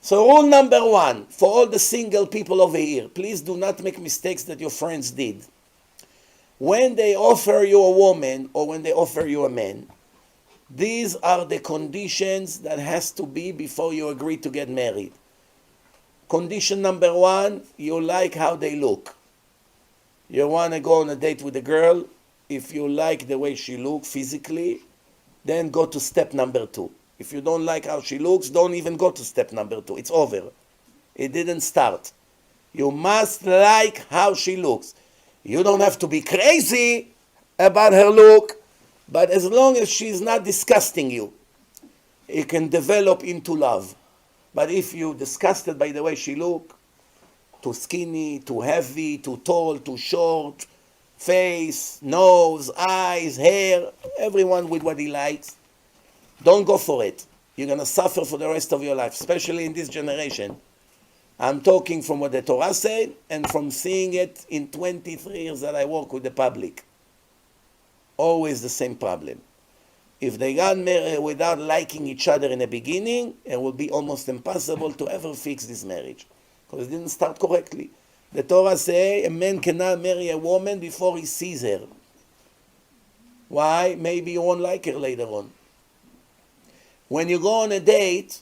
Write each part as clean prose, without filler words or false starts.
So rule number one, for all the single people over here, please do not make mistakes that your friends did. When they offer you a woman or when they offer you a man, these are the conditions that has to be before you agree to get married. Condition number one, you like how they look. You want to go on a date with a girl. If you like the way she looks physically, then go to step number two. If you don't like how she looks, don't even go to step number two. It's over. It didn't start. You must like how she looks. You don't have to be crazy about her look, but as long as she's not disgusting you, it can develop into love. But if you're disgusted by the way she looks, too skinny, too heavy, too tall, too short, face, nose, eyes, hair, everyone with what he likes, don't go for it. You're going to suffer for the rest of your life, especially in this generation. I'm talking from what the Torah said and from seeing it in 23 years that I work with the public. Always the same problem. If they got married without liking each other in the beginning, it will be almost impossible to ever fix this marriage because it didn't start correctly. The Torah says a man cannot marry a woman before he sees her. Why? Maybe you won't like her later on. When you go on a date,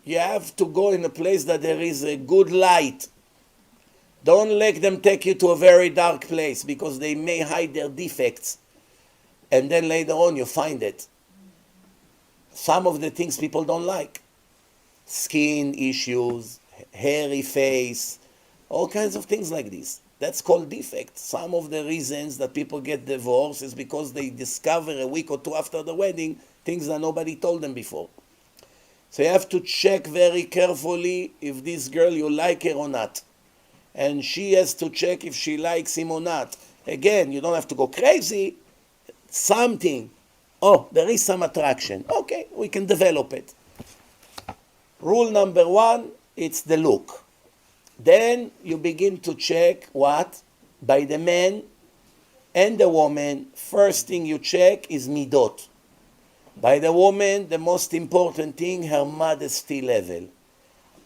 you have to go in a place that there is a good light. Don't let them take you to a very dark place because they may hide their defects. And then later on you find it. Some of the things people don't like. Skin issues, hairy face, all kinds of things like this. That's called defect. Some of the reasons that people get divorced is because they discover a week or two after the wedding things that nobody told them before. So you have to check very carefully if this girl, you like her or not. And she has to check if she likes him or not. Again, you don't have to go crazy. Something. Oh, there is some attraction. Okay, we can develop it. Rule number one, it's the look. Then you begin to check what? By the man and the woman, first thing you check is midot. By the woman, the most important thing, her modesty level.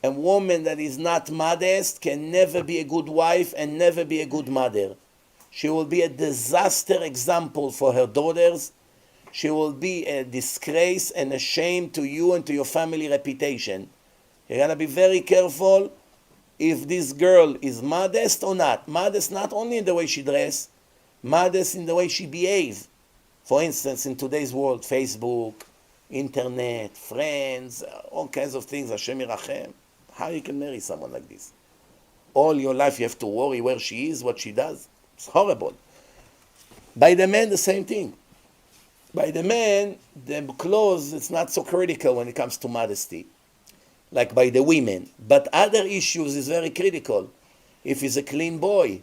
A woman that is not modest can never be a good wife and never be a good mother. She will be a disaster example for her daughters. She will be a disgrace and a shame to you and to your family reputation. You're going to be very careful if this girl is modest or not. Modest not only in the way she dresses, modest in the way she behaves. For instance, in today's world, Facebook, internet, friends, all kinds of things, Hashem Yirachem. How you can marry someone like this? All your life you have to worry where she is, what she does. It's horrible. By the man, the same thing. By the man, the clothes, it's not so critical when it comes to modesty, like by the women. But other issues is very critical. If he's a clean boy,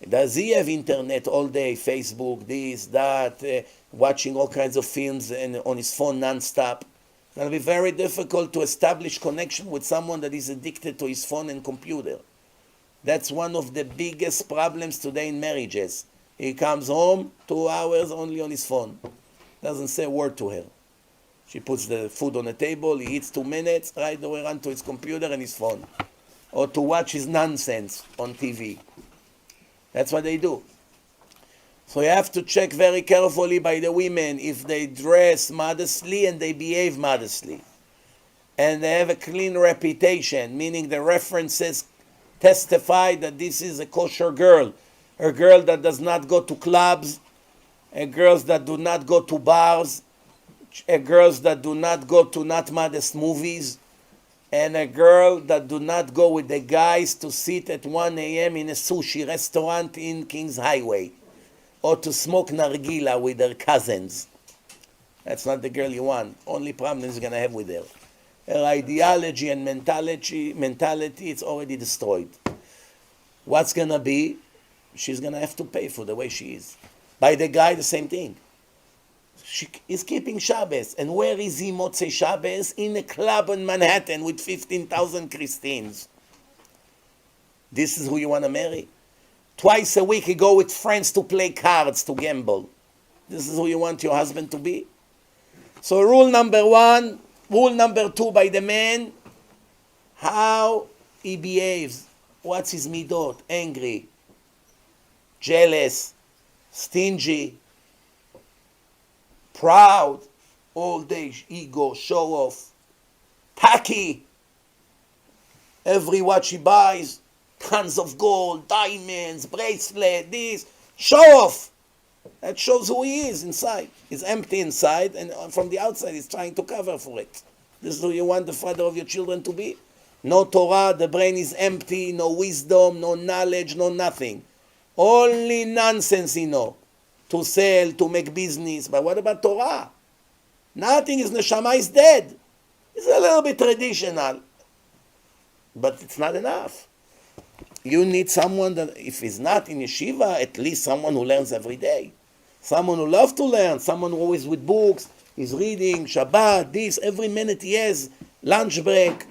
does he have internet all day, Facebook, this, that, watching all kinds of films and on his phone non-stop? It's going to be very difficult to establish connection with someone that is addicted to his phone and computer. That's one of the biggest problems today in marriages. He comes home, 2 hours only on his phone. Doesn't say a word to her. She puts the food on the table, he eats 2 minutes, right away run to his computer and his phone. Or to watch his nonsense on TV. That's what they do. So you have to check very carefully by the women if they dress modestly and they behave modestly. And they have a clean reputation, meaning the references testify that this is a kosher girl. A girl that does not go to clubs, a girls that do not go to bars, a girls that do not go to not modest movies, and a girl that do not go with the guys to sit at 1 a.m. in a sushi restaurant in Kings Highway, or to smoke nargila with their cousins. That's not the girl you want. Only problem you're going to have with her. Her ideology and mentality, it's already destroyed. What's going to be? She's going to have to pay for the way she is. By the guy, the same thing. She is keeping Shabbos. And where is he Motzei Shabbos? In a club in Manhattan with 15,000 Christians. This is who you want to marry? Twice a week you go with friends to play cards, to gamble. This is who you want your husband to be? So rule number one, rule number two by the man, how he behaves, what's his midot, angry, jealous, stingy, proud, all day ego, show off, tacky, every watch he buys, tons of gold, diamonds, bracelet, this, show off. That shows who he is inside. He's empty inside, and from the outside he's trying to cover for it. This is who you want the father of your children to be? No Torah, the brain is empty, no wisdom, no knowledge, no nothing. Only nonsense he know. To sell, to make business. But what about Torah? Nothing. His neshama is dead. It's a little bit traditional. But it's not enough. You need someone that, if he's not in yeshiva, at least someone who learns every day. Someone who loves to learn, someone who always with books, is reading, Shabbat, this, every minute he has, lunch break,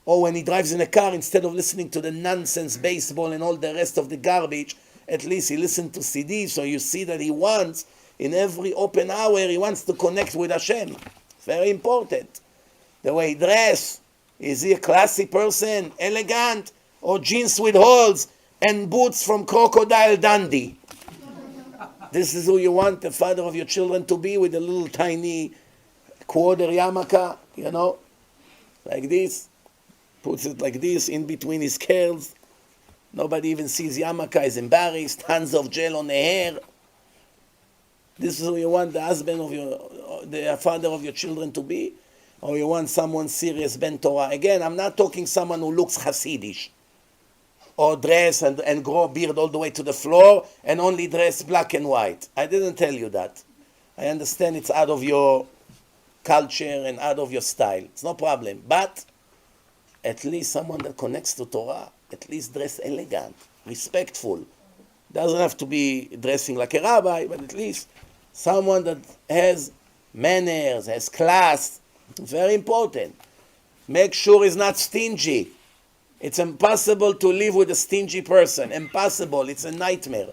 or when he drives in a car, instead of listening to the nonsense baseball and all the rest of the garbage, at least he listens to CDs, so you see that he wants, in every open hour, he wants to connect with Hashem. Very important. The way he dresses, is he a classy person, elegant, or jeans with holes and boots from Crocodile Dundee? This is who you want the father of your children to be, with a little tiny quarter yarmulke, like this. Puts it like this in between his curls. Nobody even sees yarmulke, is embarrassed, tons of gel on the hair. This is who you want the husband of the father of your children to be? Or you want someone serious, Ben Torah? Again, I'm not talking someone who looks Hasidish, or dress and grow a beard all the way to the floor and only dress black and white. I didn't tell you that. I understand it's out of your culture and out of your style. It's no problem. But at least someone that connects to Torah, at least dress elegant, respectful. Doesn't have to be dressing like a rabbi, but at least someone that has manners, has class. Very important. Make sure he's not stingy. It's impossible to live with a stingy person. Impossible. It's a nightmare.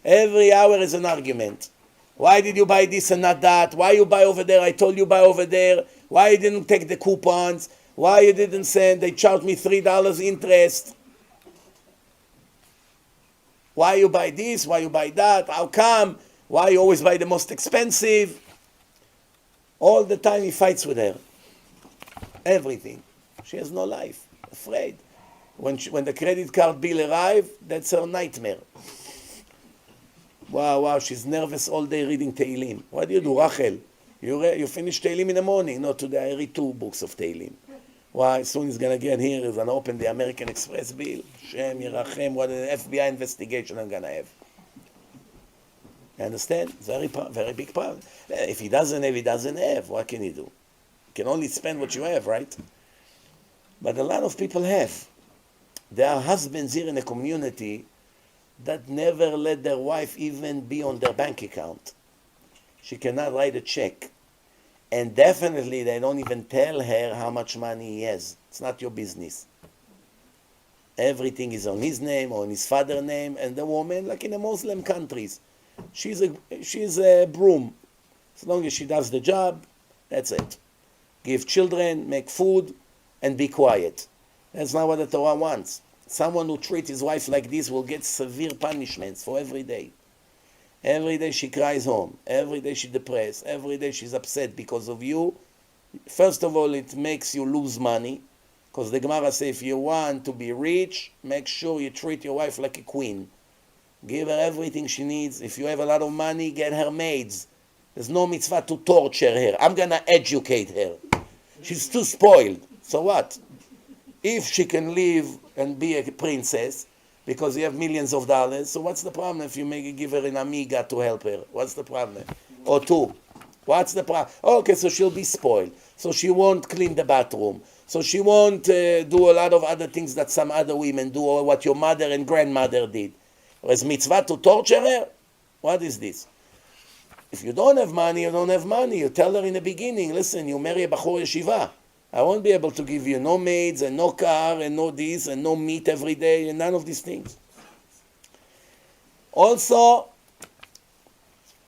Every hour is an argument. Why did you buy this and not that? Why you buy over there? I told you buy over there. Why you didn't take the coupons? Why you didn't send? They charged me $3 interest. Why you buy this? Why you buy that? How come? Why you always buy the most expensive? All the time he fights with her. Everything. She has no life. Afraid. When the credit card bill arrives, that's her nightmare. Wow, she's nervous all day reading Tehillim. What do you do, Rachel? You finish Tehillim in the morning. No, today I read 2 books of Tehillim. Why? As soon as he's going to get here, he's going to open the American Express bill. Shem Yerachem, what an FBI investigation I'm going to have. You understand? Very big problem. If he doesn't have, he doesn't have. What can he do? You can only spend what you have, right? But a lot of people have. There are husbands here in the community that never let their wife even be on their bank account. She cannot write a check. And definitely they don't even tell her how much money he has. It's not your business. Everything is on his name or on his father's name, and the woman, like in the Muslim countries, she's a broom. As long as she does the job, that's it. Give children, make food, and be quiet. That's not what the Torah wants. Someone who treats his wife like this will get severe punishments for every day. Every day she cries home. Every day she's depressed. Every day she's upset because of you. First of all, it makes you lose money. Because the Gemara says if you want to be rich, make sure you treat your wife like a queen. Give her everything she needs. If you have a lot of money, get her maids. There's no mitzvah to torture her. I'm going to educate her. She's too spoiled. So what? If she can live and be a princess, because you have millions of dollars, so what's the problem if you give her an Amiga to help her? What's the problem? Or 2. What's the problem? Okay, so she'll be spoiled. So she won't clean the bathroom. So she won't do a lot of other things that some other women do, or what your mother and grandmother did. Whereas mitzvah to torture her? What is this? If you don't have money, you don't have money. You tell her in the beginning, listen, you marry a Bachor Yeshiva. I won't be able to give you no maids and no car and no this and no meat every day and none of these things. Also,